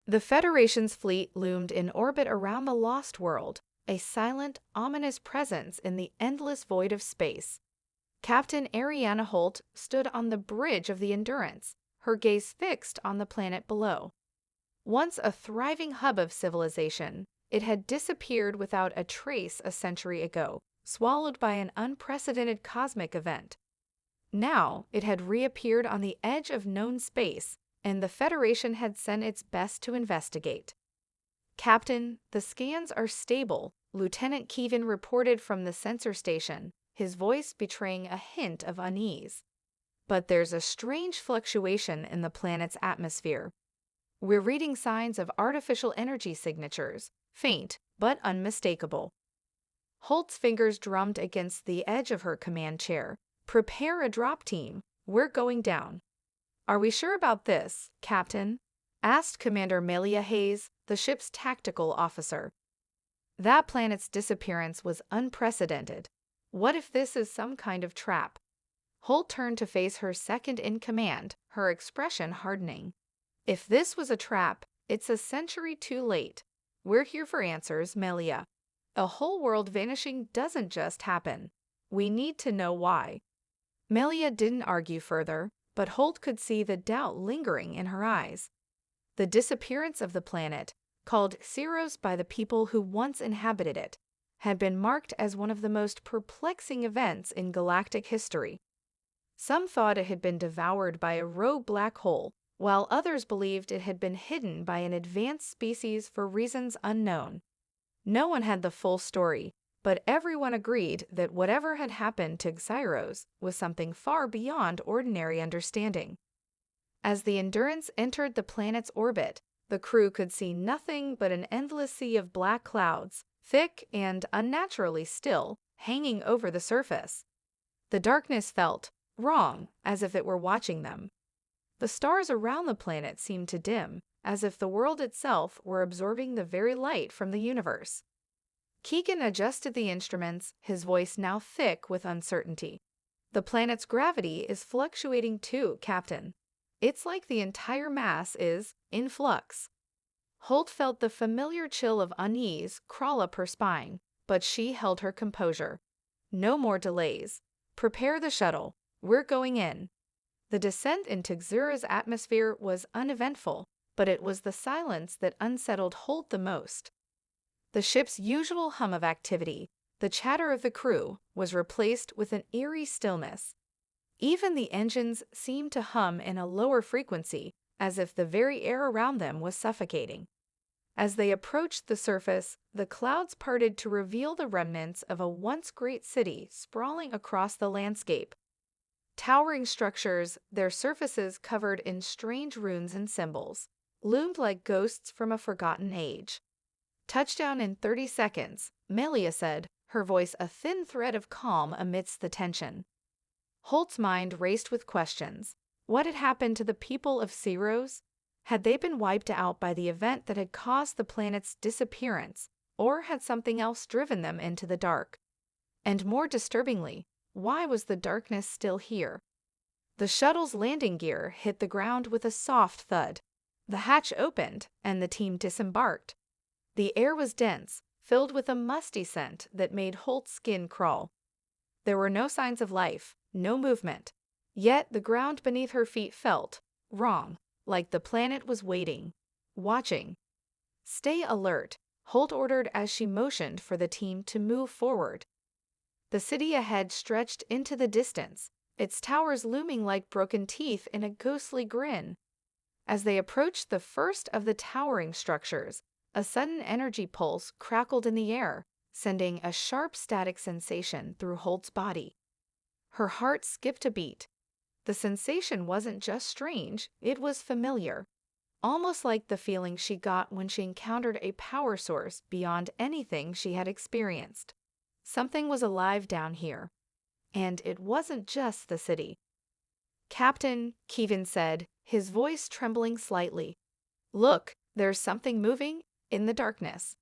The Federation's fleet loomed in orbit around the Lost World, a silent, ominous presence in the endless void of space. Captain Ariana Holt stood on the bridge of the Endurance, her gaze fixed on the planet below. Once a thriving hub of civilization, it had disappeared without a trace a century ago, swallowed by an unprecedented cosmic event. Now it had reappeared on the edge of known space, and the Federation had sent its best to investigate. "Captain, the scans are stable," Lieutenant Kevin reported from the sensor station, his voice betraying a hint of unease. "But there's a strange fluctuation in the planet's atmosphere. We're reading signs of artificial energy signatures, faint but unmistakable." Holt's fingers drummed against the edge of her command chair. "Prepare a drop team. We're going down." "Are we sure about this, Captain?" asked Commander Melia Hayes, the ship's tactical officer. That planet's disappearance was unprecedented. What if this is some kind of trap? Holt turned to face her second-in-command, her expression hardening. "If this was a trap, it's a century too late. We're here for answers, Melia. A whole world vanishing doesn't just happen. We need to know why." Melia didn't argue further, but Holt could see the doubt lingering in her eyes. The disappearance of the planet, called Ceros by the people who once inhabited it, had been marked as one of the most perplexing events in galactic history. Some thought it had been devoured by a rogue black hole, while others believed it had been hidden by an advanced species for reasons unknown. No one had the full story, but everyone agreed that whatever had happened to Xyros was something far beyond ordinary understanding. As the Endurance entered the planet's orbit, the crew could see nothing but an endless sea of black clouds, thick and unnaturally still, hanging over the surface. The darkness felt wrong, as if it were watching them. The stars around the planet seemed to dim, as if the world itself were absorbing the very light from the universe. Keegan adjusted the instruments, his voice now thick with uncertainty. "The planet's gravity is fluctuating too, Captain. It's like the entire mass is in flux." Holt felt the familiar chill of unease crawl up her spine, but she held her composure. "No more delays. Prepare the shuttle. We're going in." The descent into Xura's atmosphere was uneventful, but it was the silence that unsettled Holt the most. The ship's usual hum of activity, the chatter of the crew, was replaced with an eerie stillness. Even the engines seemed to hum in a lower frequency, as if the very air around them was suffocating. As they approached the surface, the clouds parted to reveal the remnants of a once great city sprawling across the landscape. Towering structures, their surfaces covered in strange runes and symbols, loomed like ghosts from a forgotten age. "Touchdown in 30 seconds, Melia said, her voice a thin thread of calm amidst the tension. Holt's mind raced with questions. What had happened to the people of Ceros? Had they been wiped out by the event that had caused the planet's disappearance, or had something else driven them into the dark? And more disturbingly, why was the darkness still here? The shuttle's landing gear hit the ground with a soft thud. The hatch opened, and the team disembarked. The air was dense, filled with a musty scent that made Holt's skin crawl. There were no signs of life, no movement. Yet the ground beneath her feet felt wrong, like the planet was waiting, watching. "Stay alert," Holt ordered as she motioned for the team to move forward. The city ahead stretched into the distance, its towers looming like broken teeth in a ghostly grin. As they approached the first of the towering structures, a sudden energy pulse crackled in the air, sending a sharp static sensation through Holt's body. Her heart skipped a beat. The sensation wasn't just strange, it was familiar. Almost like the feeling she got when she encountered a power source beyond anything she had experienced. Something was alive down here. And it wasn't just the city. "Captain," Kevin said, his voice trembling slightly. "Look, there's something moving in the darkness."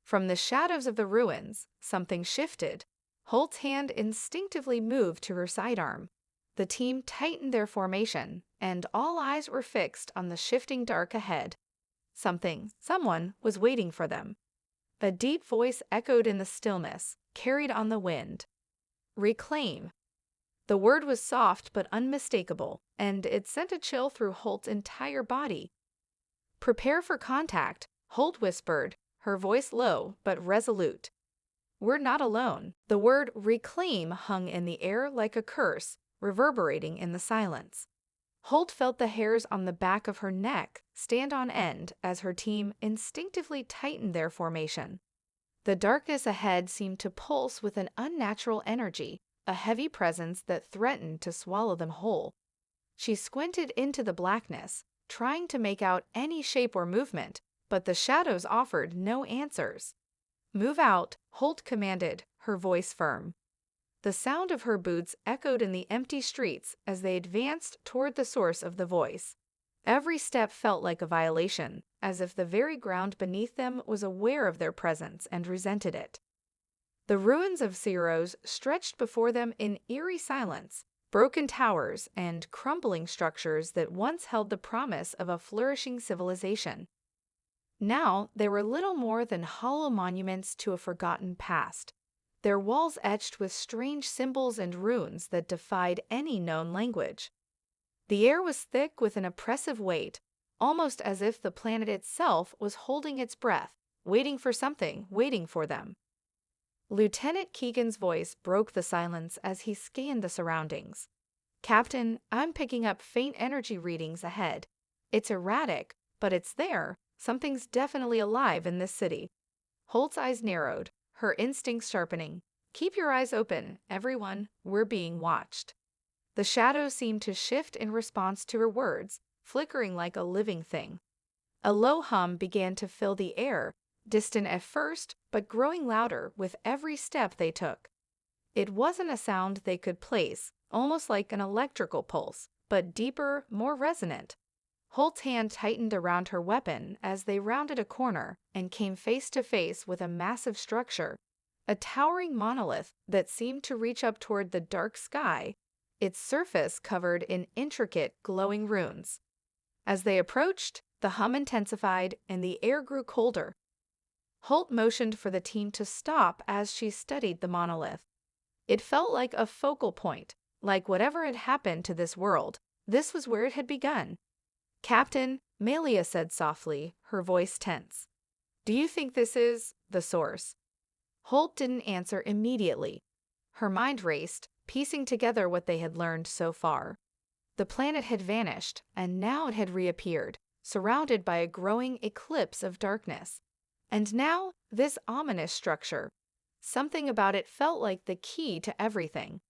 From the shadows of the ruins, something shifted. Holt's hand instinctively moved to her sidearm. The team tightened their formation, and all eyes were fixed on the shifting dark ahead. someone was waiting for them. A deep voice echoed in the stillness, carried on the wind. Reclaim. The word was soft but unmistakable, and it sent a chill through Holt's entire body. Prepare for contact, Holt whispered, her voice low but resolute. We're not alone. The word reclaim hung in the air like a curse, reverberating in the silence. Holt felt the hairs on the back of her neck stand on end as her team instinctively tightened their formation. The darkness ahead seemed to pulse with an unnatural energy, a heavy presence that threatened to swallow them whole. She squinted into the blackness, trying to make out any shape or movement, but the shadows offered no answers. Move out, Holt commanded, her voice firm. The sound of her boots echoed in the empty streets as they advanced toward the source of the voice. Every step felt like a violation, as if the very ground beneath them was aware of their presence and resented it. The ruins of Ciros stretched before them in eerie silence, broken towers and crumbling structures that once held the promise of a flourishing civilization. Now they were little more than hollow monuments to a forgotten past, their walls etched with strange symbols and runes that defied any known language. The air was thick with an oppressive weight, almost as if the planet itself was holding its breath, waiting for something, waiting for them. Lieutenant Keegan's voice broke the silence as he scanned the surroundings. Captain, I'm picking up faint energy readings ahead. It's erratic, but it's there. Something's definitely alive in this city. Holt's eyes narrowed, her instincts sharpening. Keep your eyes open, everyone. We're being watched. The shadows seemed to shift in response to her words, flickering like a living thing. A low hum began to fill the air, distant at first, but growing louder with every step they took. It wasn't a sound they could place, almost like an electrical pulse, but deeper, more resonant. Holt's hand tightened around her weapon as they rounded a corner and came face to face with a massive structure, a towering monolith that seemed to reach up toward the dark sky, its surface covered in intricate, glowing runes. As they approached, the hum intensified and the air grew colder. Holt motioned for the team to stop as she studied the monolith. It felt like a focal point, like whatever had happened to this world, this was where it had begun. Captain, Melia said softly, her voice tense. Do you think this is the source? Holt didn't answer immediately. Her mind raced, piecing together what they had learned so far. The planet had vanished, and now it had reappeared, surrounded by a growing eclipse of darkness. And now, this ominous structure. Something about it felt like the key to everything.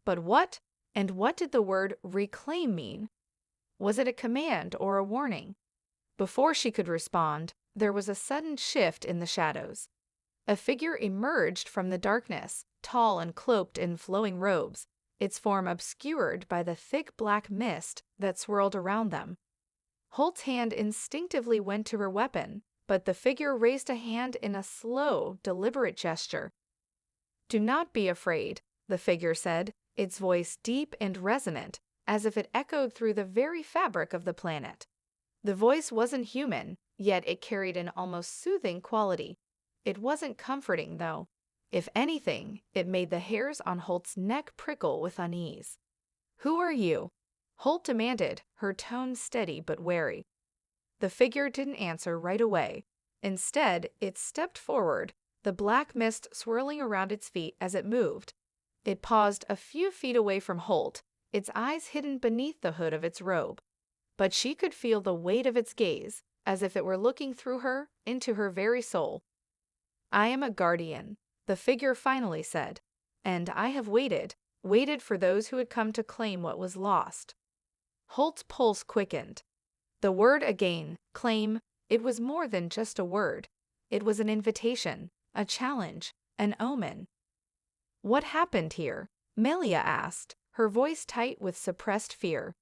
But what? And what did the word reclaim mean? Was it a command or a warning? Before she could respond, there was a sudden shift in the shadows. A figure emerged from the darkness, tall and cloaked in flowing robes, its form obscured by the thick black mist that swirled around them. Holt's hand instinctively went to her weapon, but the figure raised a hand in a slow, deliberate gesture. Do not be afraid, the figure said, its voice deep and resonant, as if it echoed through the very fabric of the planet. The voice wasn't human, yet it carried an almost soothing quality. It wasn't comforting, though. If anything, it made the hairs on Holt's neck prickle with unease. Who are you? Holt demanded, her tone steady but wary. The figure didn't answer right away. Instead, it stepped forward, the black mist swirling around its feet as it moved. It paused a few feet away from Holt, its eyes hidden beneath the hood of its robe. But she could feel the weight of its gaze, as if it were looking through her, into her very soul. I am a guardian, the figure finally said, and I have waited for those who had come to claim what was lost. Holt's pulse quickened. The word again, claim, it was more than just a word. It was an invitation, a challenge, an omen. What happened here? Melia asked, her voice tight with suppressed fear.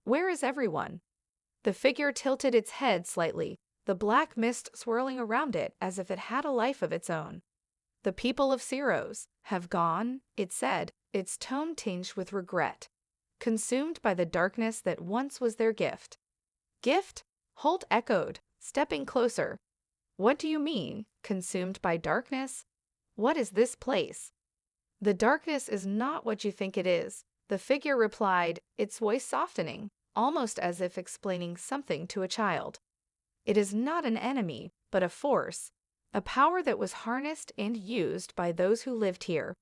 Where is everyone? The figure tilted its head slightly, the black mist swirling around it as if it had a life of its own. The people of Ciros have gone, it said, its tone tinged with regret, consumed by the darkness that once was their gift. Gift? Holt echoed, stepping closer. What do you mean, consumed by darkness? What is this place? The darkness is not what you think it is, the figure replied, its voice softening, almost as if explaining something to a child. It is not an enemy, but a force, a power that was harnessed and used by those who lived here.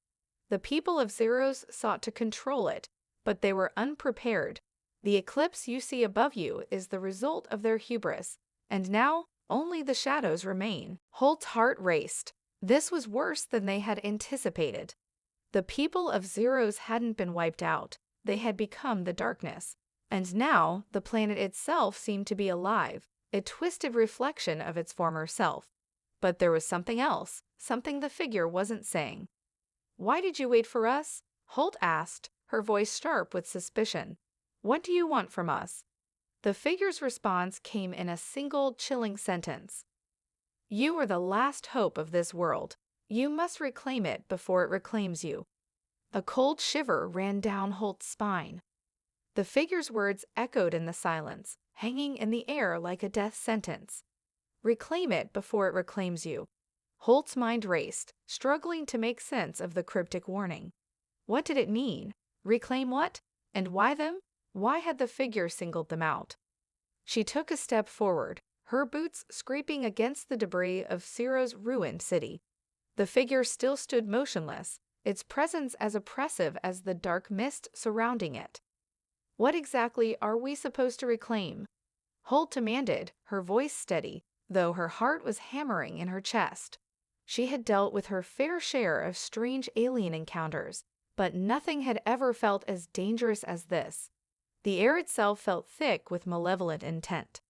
The people of Zeros sought to control it, but they were unprepared. The eclipse you see above you is the result of their hubris, and now only the shadows remain. Holt's heart raced. This was worse than they had anticipated. The people of Zeros hadn't been wiped out, they had become the darkness. And now the planet itself seemed to be alive, a twisted reflection of its former self. But there was something else, something the figure wasn't saying. Why did you wait for us? Holt asked, her voice sharp with suspicion. What do you want from us? The figure's response came in a single chilling sentence. You are the last hope of this world. You must reclaim it before it reclaims you. A cold shiver ran down Holt's spine. The figure's words echoed in the silence, hanging in the air like a death sentence. Reclaim it before it reclaims you. Holt's mind raced, struggling to make sense of the cryptic warning. What did it mean? Reclaim what? And why them? Why had the figure singled them out? She took a step forward, her boots scraping against the debris of Ciro's ruined city. The figure still stood motionless, its presence as oppressive as the dark mist surrounding it. What exactly are we supposed to reclaim? Holt demanded, her voice steady, though her heart was hammering in her chest. She had dealt with her fair share of strange alien encounters, but nothing had ever felt as dangerous as this. The air itself felt thick with malevolent intent.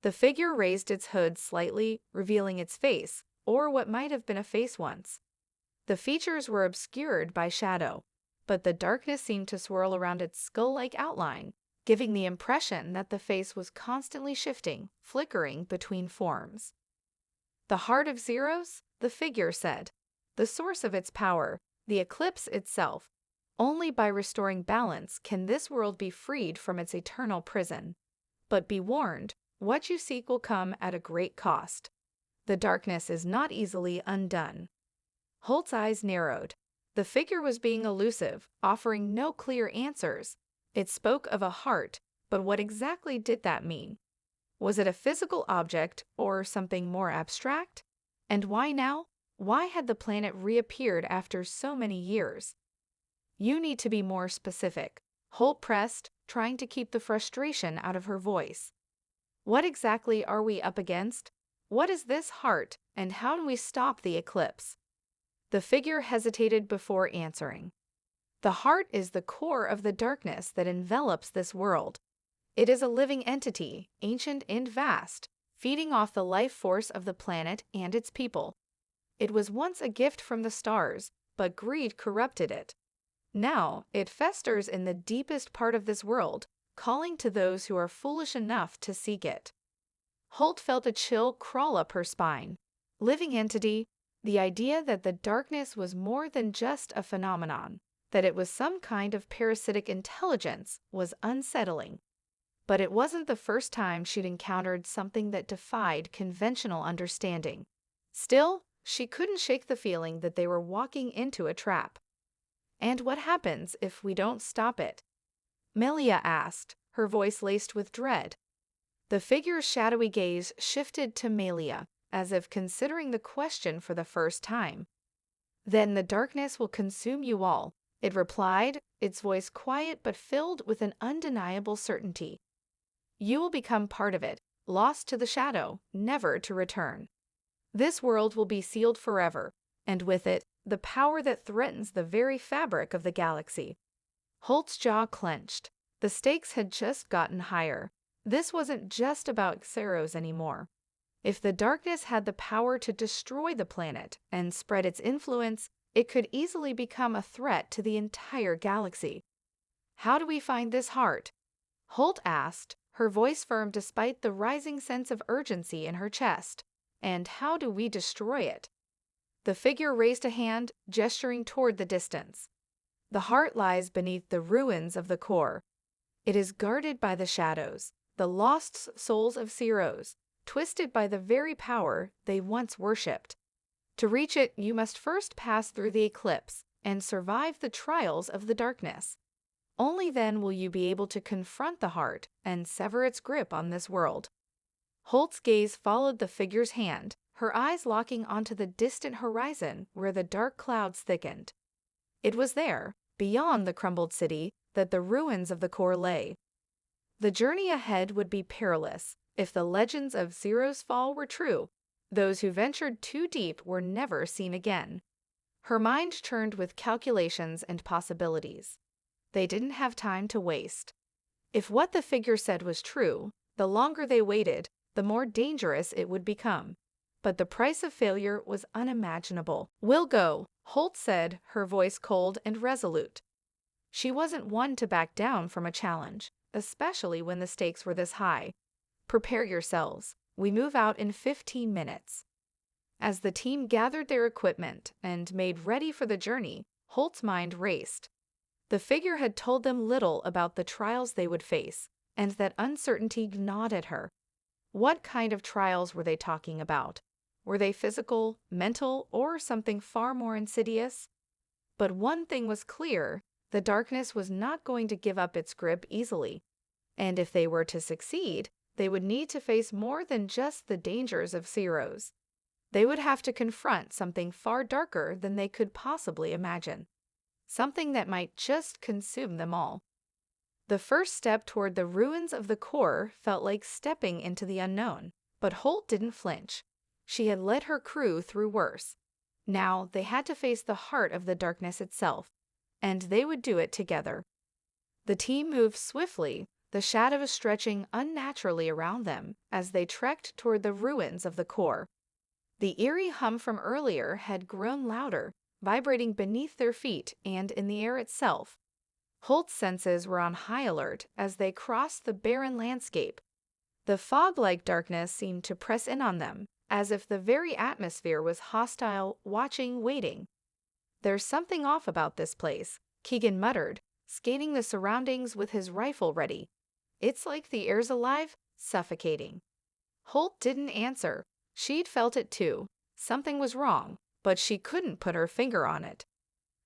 The figure raised its hood slightly, revealing its face, or what might have been a face once. The features were obscured by shadow, but the darkness seemed to swirl around its skull-like outline, giving the impression that the face was constantly shifting, flickering between forms. The heart of Zeros, the figure said. The source of its power, the eclipse itself. Only by restoring balance can this world be freed from its eternal prison. But be warned, what you seek will come at a great cost. The darkness is not easily undone. Holt's eyes narrowed. The figure was being elusive, offering no clear answers. It spoke of a heart, but what exactly did that mean? Was it a physical object or something more abstract? And why now? Why had the planet reappeared after so many years? You need to be more specific, Holt pressed, trying to keep the frustration out of her voice. What exactly are we up against? What is this heart, and how do we stop the eclipse? The figure hesitated before answering. The heart is the core of the darkness that envelops this world. It is a living entity, ancient and vast, feeding off the life force of the planet and its people. It was once a gift from the stars, but greed corrupted it. Now it festers in the deepest part of this world, calling to those who are foolish enough to seek it. Holt felt a chill crawl up her spine. Living entity, the idea that the darkness was more than just a phenomenon, that it was some kind of parasitic intelligence, was unsettling. But it wasn't the first time she'd encountered something that defied conventional understanding. Still, she couldn't shake the feeling that they were walking into a trap. And what happens if we don't stop it? Melia asked, her voice laced with dread. The figure's shadowy gaze shifted to Melia, as if considering the question for the first time. Then the darkness will consume you all, it replied, its voice quiet but filled with an undeniable certainty. You will become part of it, lost to the shadow, never to return. This world will be sealed forever, and with it, the power that threatens the very fabric of the galaxy. Holt's jaw clenched. The stakes had just gotten higher. This wasn't just about Xeros anymore. If the darkness had the power to destroy the planet and spread its influence, it could easily become a threat to the entire galaxy. How do we find this heart? Holt asked, her voice firm despite the rising sense of urgency in her chest. And how do we destroy it? The figure raised a hand, gesturing toward the distance. The heart lies beneath the ruins of the core. It is guarded by the shadows, the lost souls of Ceros, twisted by the very power they once worshipped. To reach it, you must first pass through the eclipse and survive the trials of the darkness. Only then will you be able to confront the heart and sever its grip on this world. Holt's gaze followed the figure's hand, her eyes locking onto the distant horizon where the dark clouds thickened. It was there, beyond the crumbled city, that the ruins of the core lay. The journey ahead would be perilous. If the legends of Zero's fall were true, those who ventured too deep were never seen again. Her mind churned with calculations and possibilities. They didn't have time to waste. If what the figure said was true, the longer they waited, the more dangerous it would become. But the price of failure was unimaginable. "We'll go," Holt said, her voice cold and resolute. She wasn't one to back down from a challenge, especially when the stakes were this high. "Prepare yourselves. We move out in 15 minutes. As the team gathered their equipment and made ready for the journey, Holt's mind raced. The figure had told them little about the trials they would face, and that uncertainty gnawed at her. What kind of trials were they talking about? Were they physical, mental, or something far more insidious? But one thing was clear: the darkness was not going to give up its grip easily. And if they were to succeed, they would need to face more than just the dangers of Zero's. They would have to confront something far darker than they could possibly imagine. Something that might just consume them all. The first step toward the ruins of the core felt like stepping into the unknown, but Holt didn't flinch. She had led her crew through worse. Now they had to face the heart of the darkness itself, and they would do it together. The team moved swiftly, the shadows stretching unnaturally around them as they trekked toward the ruins of the core. The eerie hum from earlier had grown louder, vibrating beneath their feet and in the air itself. Holt's senses were on high alert as they crossed the barren landscape. The fog-like darkness seemed to press in on them, as if the very atmosphere was hostile, watching, waiting. "There's something off about this place," Keegan muttered, scanning the surroundings with his rifle ready. "It's like the air's alive, suffocating." Holt didn't answer. She'd felt it too. Something was wrong, but she couldn't put her finger on it.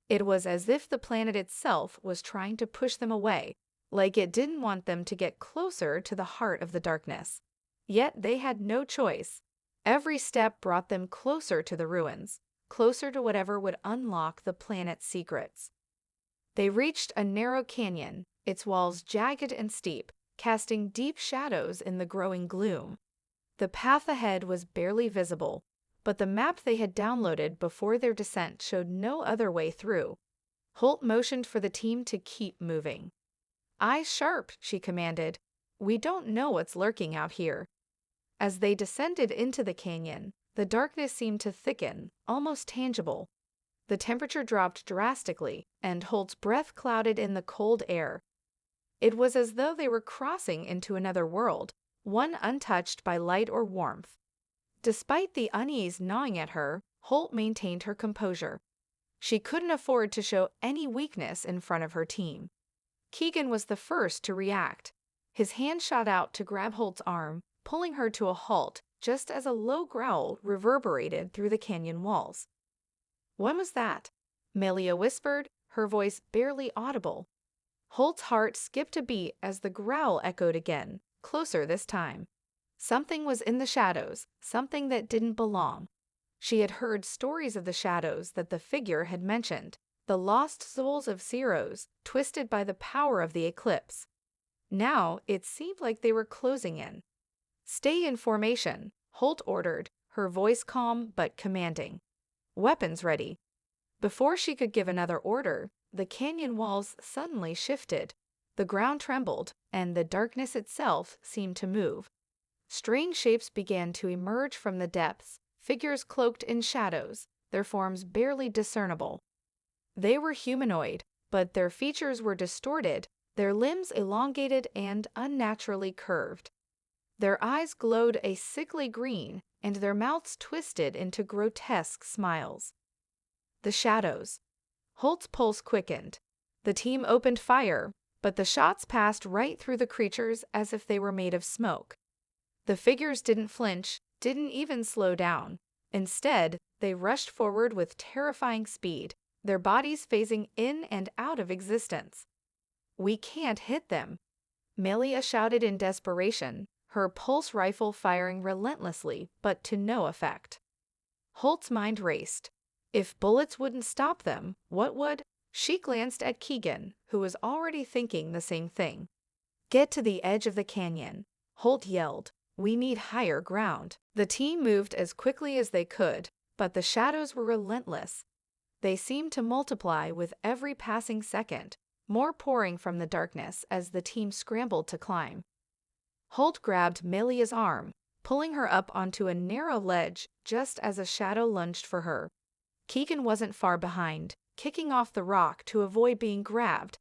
It was as if the planet itself was trying to push them away, like it didn't want them to get closer to the heart of the darkness. Yet they had no choice. Every step brought them closer to the ruins, closer to whatever would unlock the planet's secrets. They reached a narrow canyon, its walls jagged and steep, casting deep shadows in the growing gloom. The path ahead was barely visible, but the map they had downloaded before their descent showed no other way through. Holt motioned for the team to keep moving. "Eyes sharp," she commanded. "We don't know what's lurking out here." As they descended into the canyon, the darkness seemed to thicken, almost tangible. The temperature dropped drastically, and Holt's breath clouded in the cold air. It was as though they were crossing into another world, one untouched by light or warmth. Despite the unease gnawing at her, Holt maintained her composure. She couldn't afford to show any weakness in front of her team. Keegan was the first to react. His hand shot out to grab Holt's arm, pulling her to a halt just as a low growl reverberated through the canyon walls. "What was that?" Melia whispered, her voice barely audible. Holt's heart skipped a beat as the growl echoed again, closer this time. Something was in the shadows, something that didn't belong. She had heard stories of the shadows that the figure had mentioned, the lost souls of Zero's, twisted by the power of the eclipse. Now it seemed like they were closing in. "Stay in formation," Holt ordered, her voice calm but commanding. "Weapons ready." Before she could give another order, the canyon walls suddenly shifted. The ground trembled, and the darkness itself seemed to move. Strange shapes began to emerge from the depths, figures cloaked in shadows, their forms barely discernible. They were humanoid, but their features were distorted, their limbs elongated and unnaturally curved. Their eyes glowed a sickly green, and their mouths twisted into grotesque smiles. The shadows. Holt's pulse quickened. The team opened fire, but the shots passed right through the creatures as if they were made of smoke. The figures didn't flinch, didn't even slow down. Instead, they rushed forward with terrifying speed, their bodies phasing in and out of existence. "We can't hit them," Melia shouted in desperation, her pulse rifle firing relentlessly, but to no effect. Holt's mind raced. If bullets wouldn't stop them, what would? She glanced at Keegan, who was already thinking the same thing. "Get to the edge of the canyon," Holt yelled. "We need higher ground." The team moved as quickly as they could, but the shadows were relentless. They seemed to multiply with every passing second, more pouring from the darkness as the team scrambled to climb. Holt grabbed Melia's arm, pulling her up onto a narrow ledge just as a shadow lunged for her. Keegan wasn't far behind, kicking off the rock to avoid being grabbed.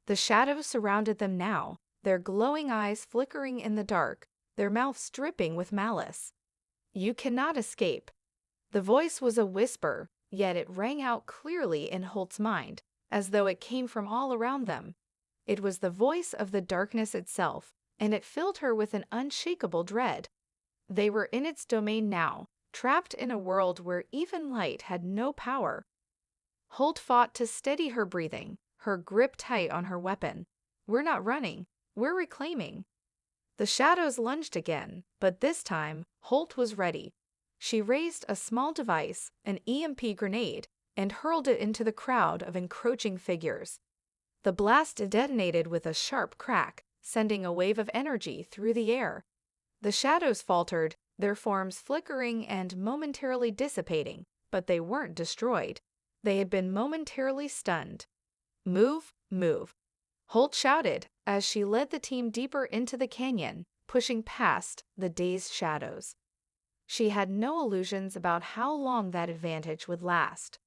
The shadows surrounded them now, their glowing eyes flickering in the dark, their mouths dripping with malice. "You cannot escape." The voice was a whisper, yet it rang out clearly in Holt's mind, as though it came from all around them. It was the voice of the darkness itself, and it filled her with an unshakable dread. They were in its domain now, trapped in a world where even light had no power. Holt fought to steady her breathing, her grip tight on her weapon. "We're not running, we're reclaiming." The shadows lunged again, but this time, Holt was ready. She raised a small device, an EMP grenade, and hurled it into the crowd of encroaching figures. The blast detonated with a sharp crack, sending a wave of energy through the air. The shadows faltered, their forms flickering and momentarily dissipating, but they weren't destroyed. They had been momentarily stunned. "Move, move," Holt shouted as she led the team deeper into the canyon, pushing past the dazed shadows. She had no illusions about how long that advantage would last.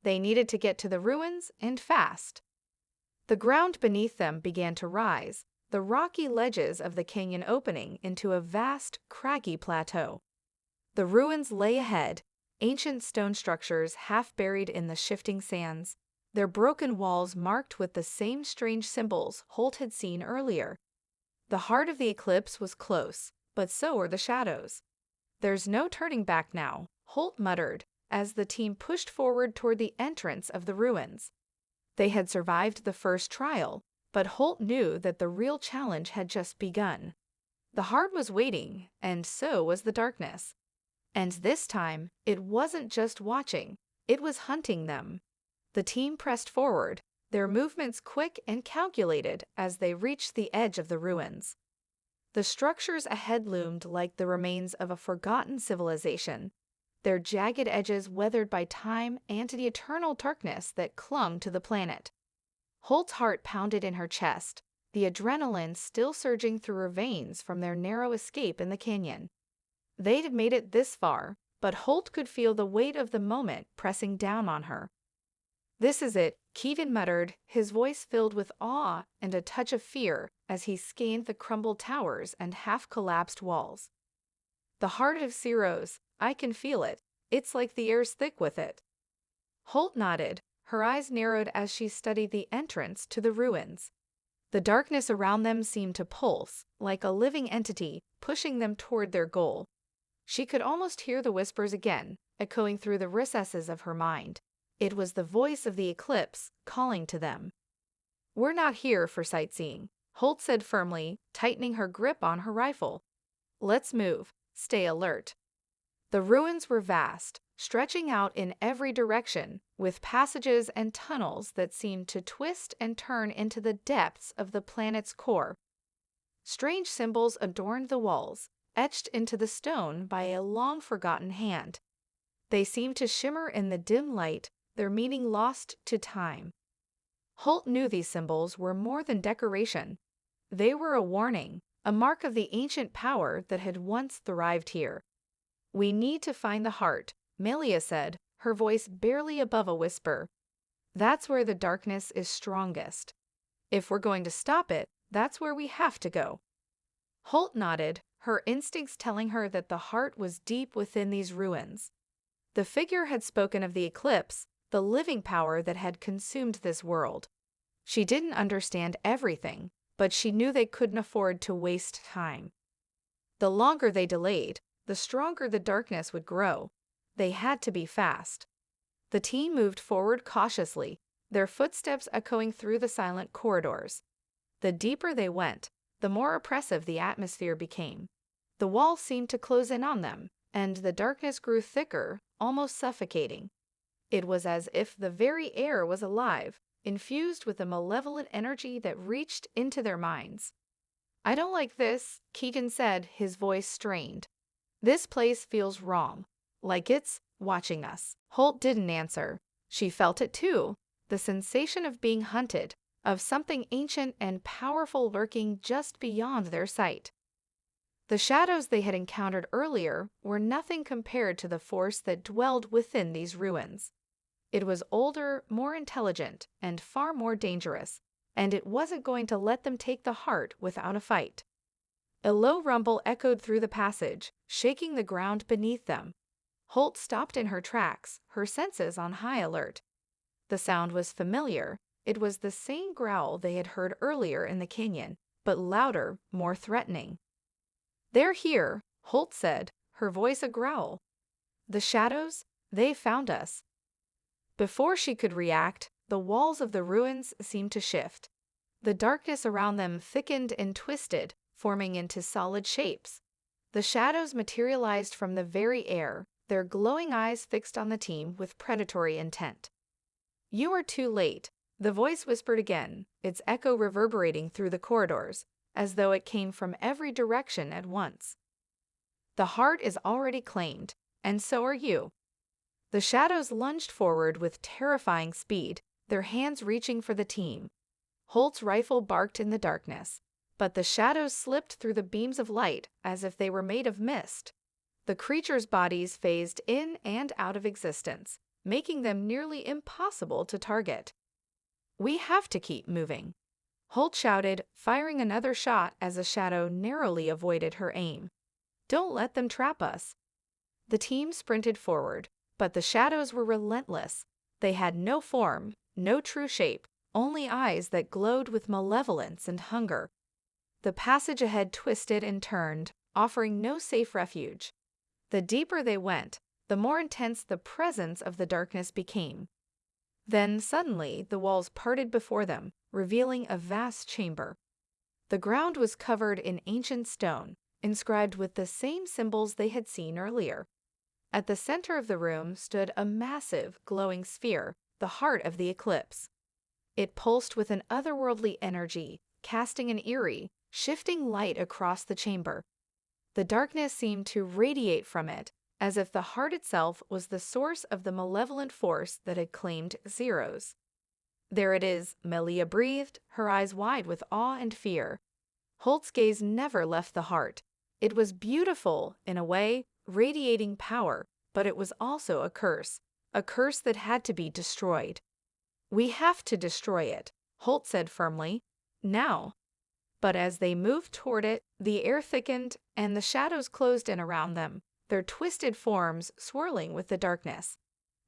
They needed to get to the ruins, and fast. The ground beneath them began to rise, the rocky ledges of the canyon opening into a vast, craggy plateau. The ruins lay ahead, ancient stone structures half buried in the shifting sands, their broken walls marked with the same strange symbols Holt had seen earlier. The heart of the eclipse was close, but so were the shadows. "There's no turning back now," Holt muttered, as the team pushed forward toward the entrance of the ruins. They had survived the first trial, but Holt knew that the real challenge had just begun. The heart was waiting, and so was the darkness. And this time, it wasn't just watching, it was hunting them. The team pressed forward, their movements quick and calculated as they reached the edge of the ruins. The structures ahead loomed like the remains of a forgotten civilization, their jagged edges weathered by time and the eternal darkness that clung to the planet. Holt's heart pounded in her chest, the adrenaline still surging through her veins from their narrow escape in the canyon. They'd made it this far, but Holt could feel the weight of the moment pressing down on her. "This is it," Keegan muttered, his voice filled with awe and a touch of fear as he scanned the crumbled towers and half-collapsed walls. "The heart of Ciros, I can feel it. It's like the air's thick with it." Holt nodded, her eyes narrowed as she studied the entrance to the ruins. The darkness around them seemed to pulse, like a living entity, pushing them toward their goal. She could almost hear the whispers again, echoing through the recesses of her mind. It was the voice of the eclipse, calling to them. "We're not here for sightseeing," Holt said firmly, tightening her grip on her rifle. "Let's move, stay alert." The ruins were vast, stretching out in every direction, with passages and tunnels that seemed to twist and turn into the depths of the planet's core. Strange symbols adorned the walls, etched into the stone by a long-forgotten hand. They seemed to shimmer in the dim light, their meaning lost to time. Holt knew these symbols were more than decoration. They were a warning, a mark of the ancient power that had once thrived here. "We need to find the heart," Melia said, her voice barely above a whisper. "That's where the darkness is strongest. If we're going to stop it, that's where we have to go." Holt nodded, her instincts telling her that the heart was deep within these ruins. The figure had spoken of the eclipse, the living power that had consumed this world. She didn't understand everything, but she knew they couldn't afford to waste time. The longer they delayed, the stronger the darkness would grow. They had to be fast. The team moved forward cautiously, their footsteps echoing through the silent corridors. The deeper they went, the more oppressive the atmosphere became. The walls seemed to close in on them, and the darkness grew thicker, almost suffocating. It was as if the very air was alive, infused with a malevolent energy that reached into their minds. "I don't like this," Keegan said, his voice strained. "This place feels wrong, like it's watching us." Holt didn't answer. She felt it too, the sensation of being hunted, of something ancient and powerful lurking just beyond their sight. The shadows they had encountered earlier were nothing compared to the force that dwelled within these ruins. It was older, more intelligent, and far more dangerous, and it wasn't going to let them take the heart without a fight. A low rumble echoed through the passage, shaking the ground beneath them. Holt stopped in her tracks, her senses on high alert. The sound was familiar. It was the same growl they had heard earlier in the canyon, but louder, more threatening. "They're here," Holt said, her voice a growl. "The shadows, they found us." Before she could react, the walls of the ruins seemed to shift. The darkness around them thickened and twisted, forming into solid shapes. The shadows materialized from the very air, their glowing eyes fixed on the team with predatory intent. "You are too late," the voice whispered again, its echo reverberating through the corridors, as though it came from every direction at once. "The heart is already claimed, and so are you." The shadows lunged forward with terrifying speed, their hands reaching for the team. Holt's rifle barked in the darkness, but the shadows slipped through the beams of light as if they were made of mist. The creatures' bodies phased in and out of existence, making them nearly impossible to target. "We have to keep moving," Holt shouted, firing another shot as a shadow narrowly avoided her aim. "Don't let them trap us." The team sprinted forward, but the shadows were relentless. They had no form, no true shape, only eyes that glowed with malevolence and hunger. The passage ahead twisted and turned, offering no safe refuge. The deeper they went, the more intense the presence of the darkness became. Then suddenly the walls parted before them, revealing a vast chamber. The ground was covered in ancient stone, inscribed with the same symbols they had seen earlier. At the center of the room stood a massive, glowing sphere, the heart of the Eclipse. It pulsed with an otherworldly energy, casting an eerie, shifting light across the chamber. The darkness seemed to radiate from it, as if the heart itself was the source of the malevolent force that had claimed Zeros. "There it is," Melia breathed, her eyes wide with awe and fear. Holt's gaze never left the heart. It was beautiful, in a way, radiating power, but it was also a curse that had to be destroyed. "We have to destroy it," Holt said firmly. "Now." But as they moved toward it, the air thickened and the shadows closed in around them, their twisted forms swirling with the darkness.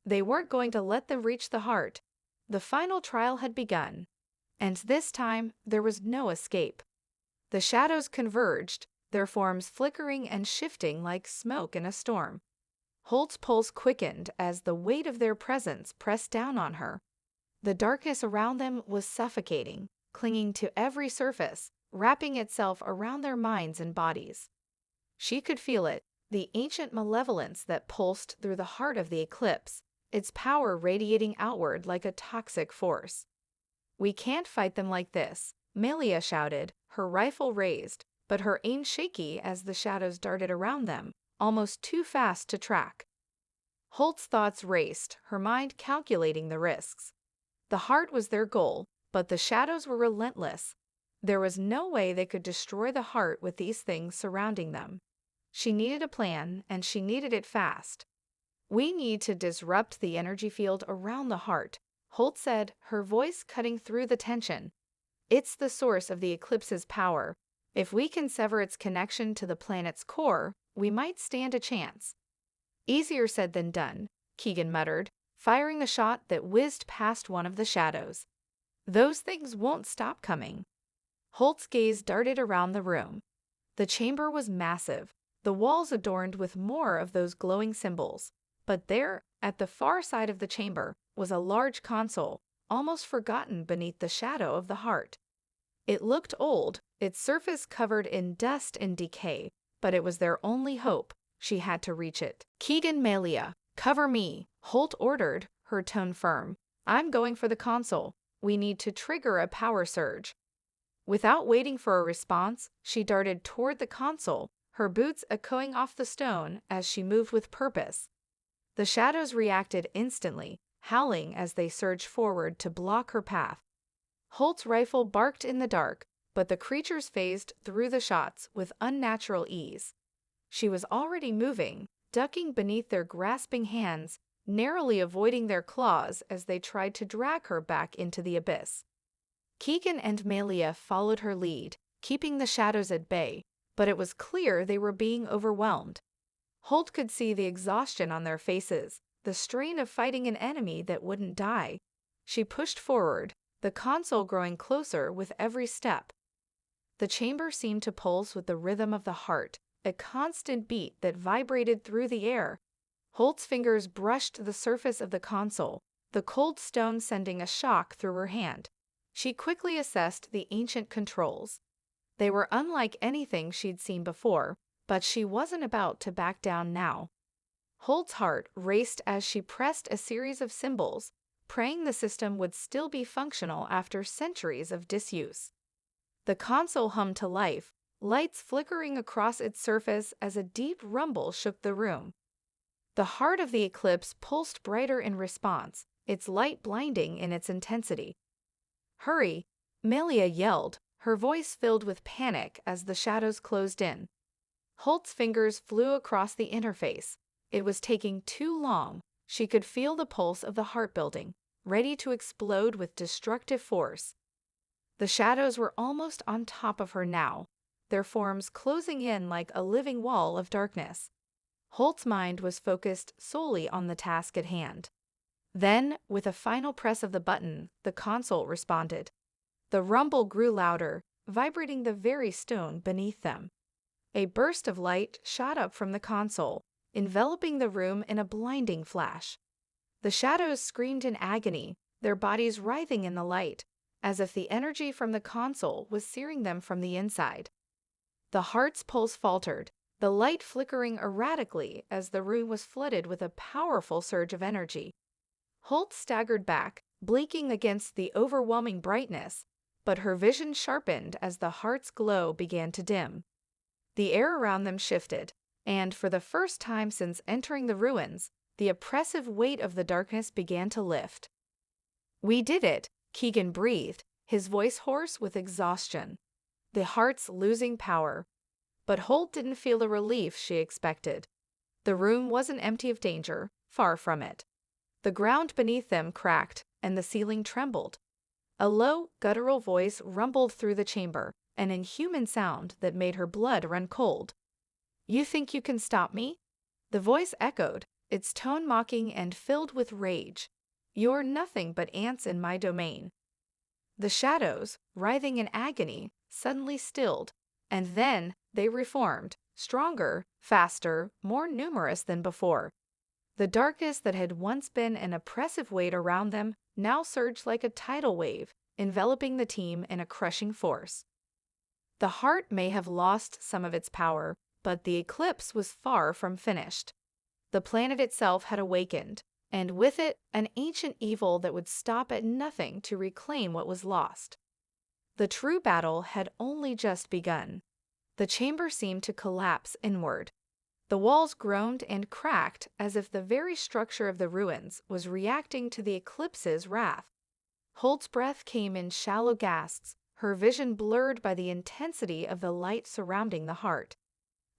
They weren't going to let them reach the heart. The final trial had begun, and this time there was no escape. The shadows converged, their forms flickering and shifting like smoke in a storm. Holt's pulse quickened as the weight of their presence pressed down on her. The darkness around them was suffocating, clinging to every surface, wrapping itself around their minds and bodies. She could feel it, the ancient malevolence that pulsed through the heart of the Eclipse, its power radiating outward like a toxic force. "We can't fight them like this," Melia shouted, her rifle raised, but her aim shaky as the shadows darted around them, almost too fast to track. Holt's thoughts raced, her mind calculating the risks. The heart was their goal, but the shadows were relentless. There was no way they could destroy the heart with these things surrounding them. She needed a plan, and she needed it fast. "We need to disrupt the energy field around the heart," Holt said, her voice cutting through the tension. "It's the source of the Eclipse's power. If we can sever its connection to the planet's core, we might stand a chance." "Easier said than done," Keegan muttered, firing a shot that whizzed past one of the shadows. "Those things won't stop coming." Holt's gaze darted around the room. The chamber was massive, the walls adorned with more of those glowing symbols. But there, at the far side of the chamber, was a large console, almost forgotten beneath the shadow of the heart. It looked old, its surface covered in dust and decay, but it was their only hope. She had to reach it. "Keegan, Melia, cover me," Holt ordered, her tone firm. "I'm going for the console. We need to trigger a power surge." Without waiting for a response, she darted toward the console, her boots echoing off the stone as she moved with purpose. The shadows reacted instantly, howling as they surged forward to block her path. Holt's rifle barked in the dark, but the creatures phased through the shots with unnatural ease. She was already moving, ducking beneath their grasping hands, narrowly avoiding their claws as they tried to drag her back into the abyss. Keegan and Melia followed her lead, keeping the shadows at bay, but it was clear they were being overwhelmed. Holt could see the exhaustion on their faces, the strain of fighting an enemy that wouldn't die. She pushed forward, the console growing closer with every step. The chamber seemed to pulse with the rhythm of the heart, a constant beat that vibrated through the air. Holt's fingers brushed the surface of the console, the cold stone sending a shock through her hand. She quickly assessed the ancient controls. They were unlike anything she'd seen before, but she wasn't about to back down now. Holt's heart raced as she pressed a series of symbols, praying the system would still be functional after centuries of disuse. The console hummed to life, lights flickering across its surface as a deep rumble shook the room. The heart of the Eclipse pulsed brighter in response, its light blinding in its intensity. "Hurry!" Melia yelled, her voice filled with panic as the shadows closed in. Holt's fingers flew across the interface. It was taking too long. She could feel the pulse of the heart building, ready to explode with destructive force. The shadows were almost on top of her now, their forms closing in like a living wall of darkness. Holt's mind was focused solely on the task at hand. Then, with a final press of the button, the console responded. The rumble grew louder, vibrating the very stone beneath them. A burst of light shot up from the console, enveloping the room in a blinding flash. The shadows screamed in agony, their bodies writhing in the light, as if the energy from the console was searing them from the inside. The heart's pulse faltered, the light flickering erratically as the room was flooded with a powerful surge of energy. Holt staggered back, blinking against the overwhelming brightness, but her vision sharpened as the heart's glow began to dim. The air around them shifted, and for the first time since entering the ruins, the oppressive weight of the darkness began to lift. "We did it," Keegan breathed, his voice hoarse with exhaustion. The heart's losing power. But Holt didn't feel the relief she expected. The room wasn't empty of danger, far from it. The ground beneath them cracked, and the ceiling trembled. A low, guttural voice rumbled through the chamber, an inhuman sound that made her blood run cold. "You think you can stop me?" The voice echoed, its tone mocking and filled with rage. "You're nothing but ants in my domain." The shadows, writhing in agony, suddenly stilled, and then they reformed, stronger, faster, more numerous than before. The darkness that had once been an oppressive weight around them now surged like a tidal wave, enveloping the team in a crushing force. The heart may have lost some of its power, but the eclipse was far from finished. The planet itself had awakened, and with it, an ancient evil that would stop at nothing to reclaim what was lost. The true battle had only just begun. The chamber seemed to collapse inward. The walls groaned and cracked as if the very structure of the ruins was reacting to the eclipse's wrath. Holt's breath came in shallow gasps, her vision blurred by the intensity of the light surrounding the heart.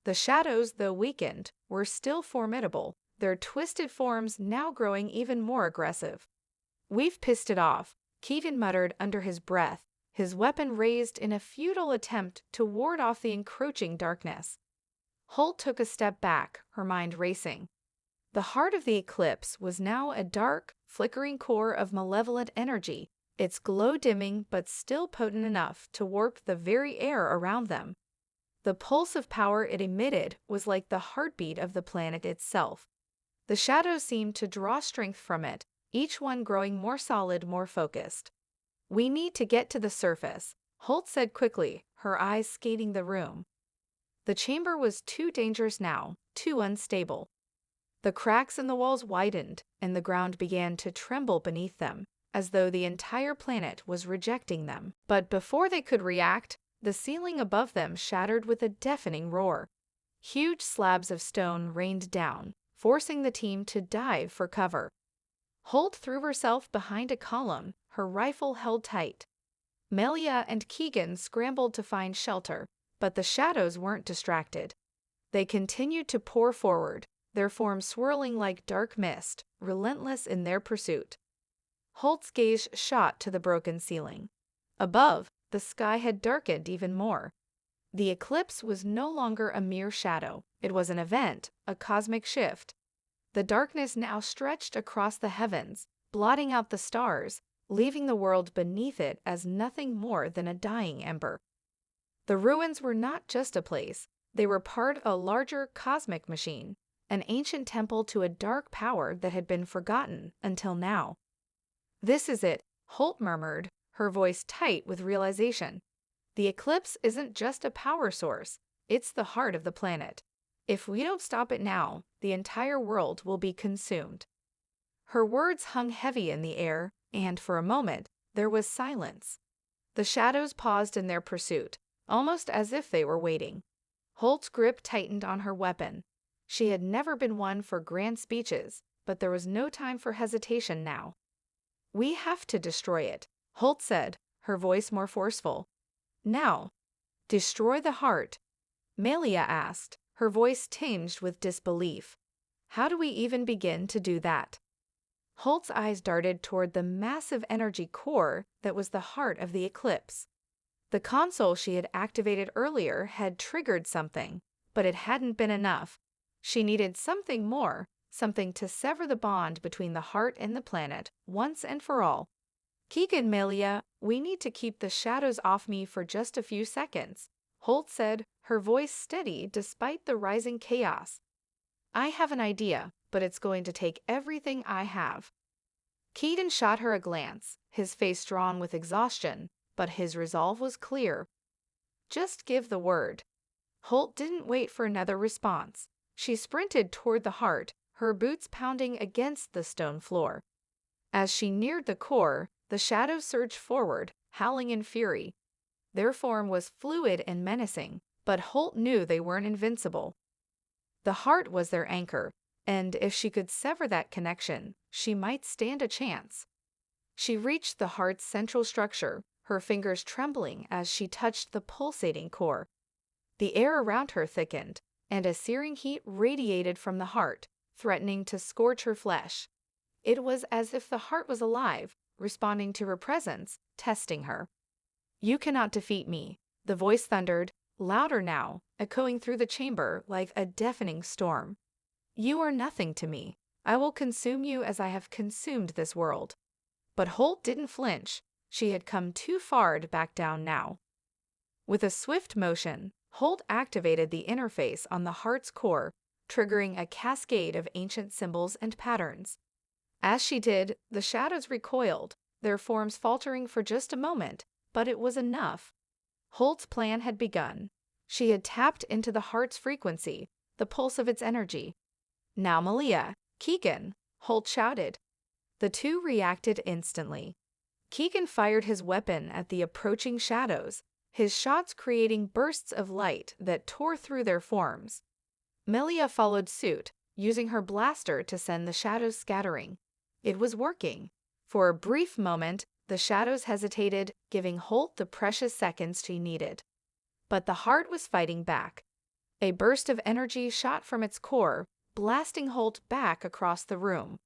The shadows, though weakened, were still formidable, their twisted forms now growing even more aggressive. "We've pissed it off," Keegan muttered under his breath, his weapon raised in a futile attempt to ward off the encroaching darkness. Holt took a step back, her mind racing. The heart of the eclipse was now a dark, flickering core of malevolent energy, its glow dimming but still potent enough to warp the very air around them. The pulse of power it emitted was like the heartbeat of the planet itself. The shadows seemed to draw strength from it, each one growing more solid, more focused. "We need to get to the surface," Holt said quickly, her eyes scanning the room. The chamber was too dangerous now, too unstable. The cracks in the walls widened, and the ground began to tremble beneath them, as though the entire planet was rejecting them. But before they could react, the ceiling above them shattered with a deafening roar. Huge slabs of stone rained down, forcing the team to dive for cover. Holt threw herself behind a column, her rifle held tight. Melia and Keegan scrambled to find shelter, but the shadows weren't distracted. They continued to pour forward, their forms swirling like dark mist, relentless in their pursuit. Holt's gaze shot to the broken ceiling. Above, the sky had darkened even more. The eclipse was no longer a mere shadow. It was an event, a cosmic shift. The darkness now stretched across the heavens, blotting out the stars, leaving the world beneath it as nothing more than a dying ember. The ruins were not just a place. They were part of a larger cosmic machine, an ancient temple to a dark power that had been forgotten until now. "This is it," Holt murmured, her voice tight with realization. "The eclipse isn't just a power source, it's the heart of the planet. If we don't stop it now, the entire world will be consumed." Her words hung heavy in the air, and for a moment, there was silence. The shadows paused in their pursuit, almost as if they were waiting. Holt's grip tightened on her weapon. She had never been one for grand speeches, but there was no time for hesitation now. "We have to destroy it," Holt said, her voice more forceful. "Now." "Destroy the heart?" Melia asked, her voice tinged with disbelief. "How do we even begin to do that?" Holt's eyes darted toward the massive energy core that was the heart of the eclipse. The console she had activated earlier had triggered something, but it hadn't been enough. She needed something more, something to sever the bond between the heart and the planet, once and for all. "Keegan, Melia, we need to keep the shadows off me for just a few seconds," Holt said, her voice steady despite the rising chaos. "I have an idea, but it's going to take everything I have." Keegan shot her a glance, his face drawn with exhaustion, but his resolve was clear. "Just give the word." Holt didn't wait for another response. She sprinted toward the heart, her boots pounding against the stone floor. As she neared the core, the shadows surged forward, howling in fury. Their form was fluid and menacing, but Holt knew they weren't invincible. The heart was their anchor, and if she could sever that connection, she might stand a chance. She reached the heart's central structure, her fingers trembling as she touched the pulsating core. The air around her thickened, and a searing heat radiated from the heart, threatening to scorch her flesh. It was as if the heart was alive, responding to her presence, testing her. "You cannot defeat me," the voice thundered, louder now, echoing through the chamber like a deafening storm. "You are nothing to me. I will consume you as I have consumed this world." But Holt didn't flinch. She had come too far to back down now. With a swift motion, Holt activated the interface on the heart's core, triggering a cascade of ancient symbols and patterns. As she did, the shadows recoiled, their forms faltering for just a moment, but it was enough. Holt's plan had begun. She had tapped into the heart's frequency, the pulse of its energy. "Now, Melia, Keegan," Holt shouted. The two reacted instantly. Keegan fired his weapon at the approaching shadows, his shots creating bursts of light that tore through their forms. Melia followed suit, using her blaster to send the shadows scattering. It was working. For a brief moment, the shadows hesitated, giving Holt the precious seconds she needed. But the heart was fighting back. A burst of energy shot from its core, blasting Holt back across the room.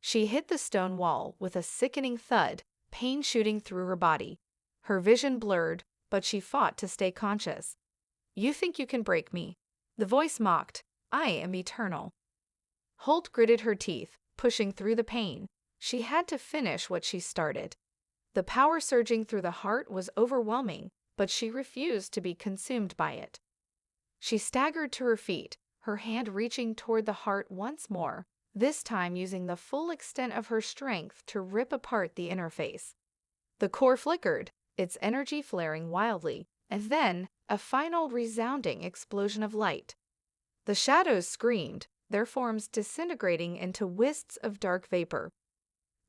She hit the stone wall with a sickening thud, pain shooting through her body. Her vision blurred, but she fought to stay conscious. "You think you can break me?" The voice mocked. "I am eternal." Holt gritted her teeth, pushing through the pain. She had to finish what she started. The power surging through the heart was overwhelming, but she refused to be consumed by it. She staggered to her feet, her hand reaching toward the heart once more, this time using the full extent of her strength to rip apart the interface. The core flickered, its energy flaring wildly, and then a final resounding explosion of light. The shadows screamed, their forms disintegrating into wisps of dark vapor.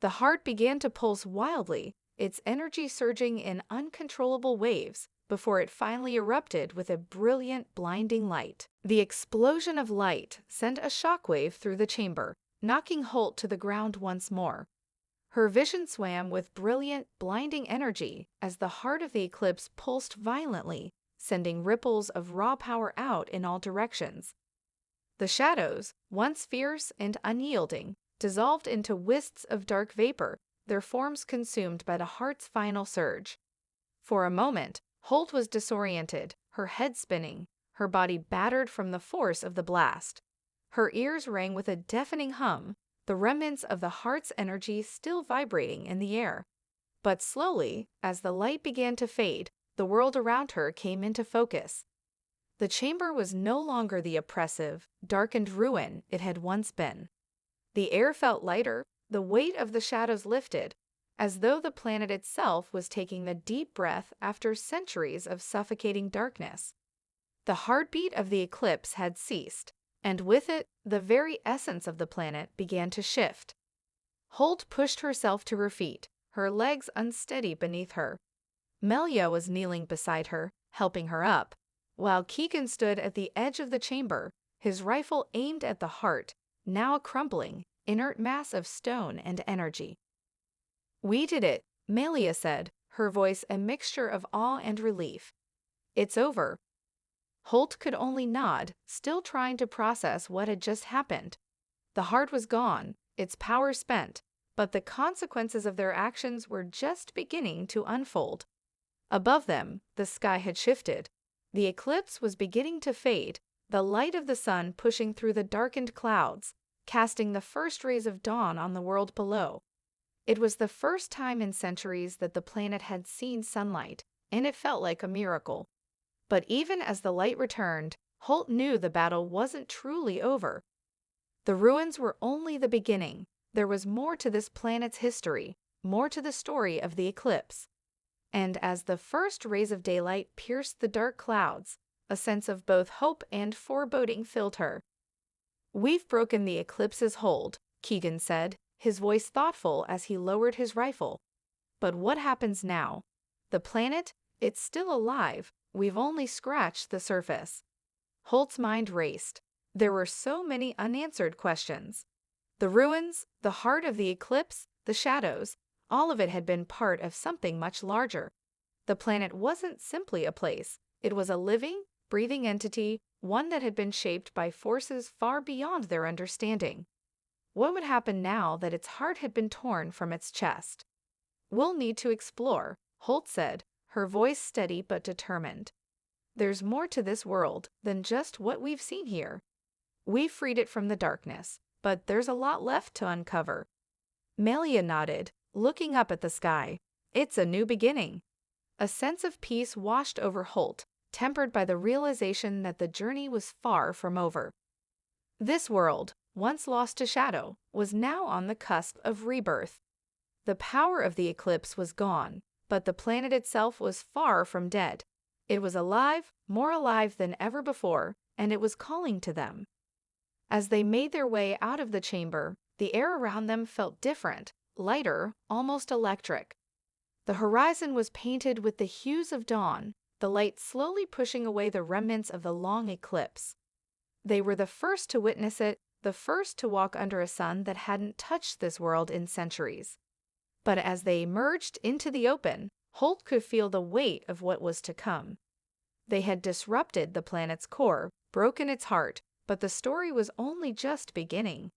The heart began to pulse wildly, its energy surging in uncontrollable waves, before it finally erupted with a brilliant, blinding light. The explosion of light sent a shockwave through the chamber, knocking Holt to the ground once more. Her vision swam with brilliant, blinding energy as the heart of the eclipse pulsed violently, sending ripples of raw power out in all directions. The shadows, once fierce and unyielding, dissolved into wisps of dark vapor, their forms consumed by the heart's final surge. For a moment, Holt was disoriented, her head spinning, her body battered from the force of the blast. Her ears rang with a deafening hum, the remnants of the heart's energy still vibrating in the air. But slowly, as the light began to fade, the world around her came into focus. The chamber was no longer the oppressive, darkened ruin it had once been. The air felt lighter, the weight of the shadows lifted, as though the planet itself was taking a deep breath after centuries of suffocating darkness. The heartbeat of the eclipse had ceased, and with it, the very essence of the planet began to shift. Holt pushed herself to her feet, her legs unsteady beneath her. Melia was kneeling beside her, helping her up, while Keegan stood at the edge of the chamber, his rifle aimed at the heart, now a crumbling, inert mass of stone and energy. "We did it," Melia said, her voice a mixture of awe and relief. "It's over." Holt could only nod, still trying to process what had just happened. The heart was gone, its power spent, but the consequences of their actions were just beginning to unfold. Above them, the sky had shifted. The eclipse was beginning to fade, the light of the sun pushing through the darkened clouds, casting the first rays of dawn on the world below. It was the first time in centuries that the planet had seen sunlight, and it felt like a miracle. But even as the light returned, Holt knew the battle wasn't truly over. The ruins were only the beginning. There was more to this planet's history, more to the story of the eclipse. And as the first rays of daylight pierced the dark clouds, a sense of both hope and foreboding filled her. "We've broken the eclipse's hold," Keegan said, his voice thoughtful as he lowered his rifle. "But what happens now? The planet? It's still alive. We've only scratched the surface." Holt's mind raced. There were so many unanswered questions. The ruins, the heart of the eclipse, the shadows, all of it had been part of something much larger. The planet wasn't simply a place. It was a living, breathing entity, one that had been shaped by forces far beyond their understanding. What would happen now that its heart had been torn from its chest? "We'll need to explore," Holt said, her voice steady but determined. "There's more to this world than just what we've seen here. We've freed it from the darkness, but there's a lot left to uncover." Melia nodded, looking up at the sky. "It's a new beginning." A sense of peace washed over Holt, tempered by the realization that the journey was far from over. This world, once lost to shadow, was now on the cusp of rebirth. The power of the eclipse was gone, but the planet itself was far from dead. It was alive, more alive than ever before, and it was calling to them. As they made their way out of the chamber, the air around them felt different, lighter, almost electric. The horizon was painted with the hues of dawn, the light slowly pushing away the remnants of the long eclipse. They were the first to witness it, the first to walk under a sun that hadn't touched this world in centuries. But as they emerged into the open, Holt could feel the weight of what was to come. They had disrupted the planet's core, broken its heart, but the story was only just beginning.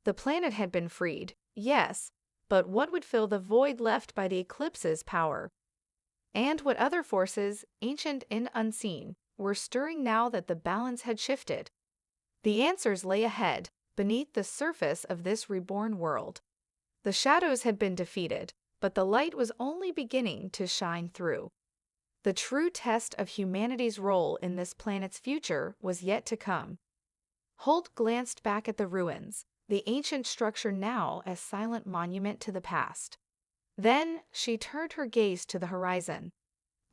The planet had been freed, yes, but what would fill the void left by the eclipse's power? And what other forces, ancient and unseen, were stirring now that the balance had shifted? The answers lay ahead, beneath the surface of this reborn world. The shadows had been defeated, but the light was only beginning to shine through. The true test of humanity's role in this planet's future was yet to come. Holt glanced back at the ruins, the ancient structure now a silent monument to the past. Then she turned her gaze to the horizon.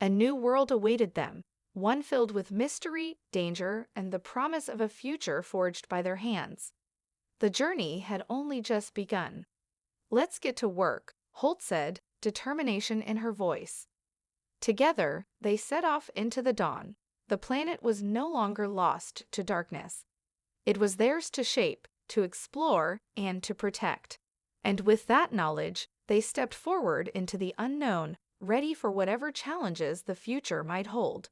A new world awaited them, one filled with mystery, danger, and the promise of a future forged by their hands. The journey had only just begun. "Let's get to work," Holt said, determination in her voice. Together, they set off into the dawn. The planet was no longer lost to darkness. It was theirs to shape, to explore, and to protect. And with that knowledge, they stepped forward into the unknown, ready for whatever challenges the future might hold.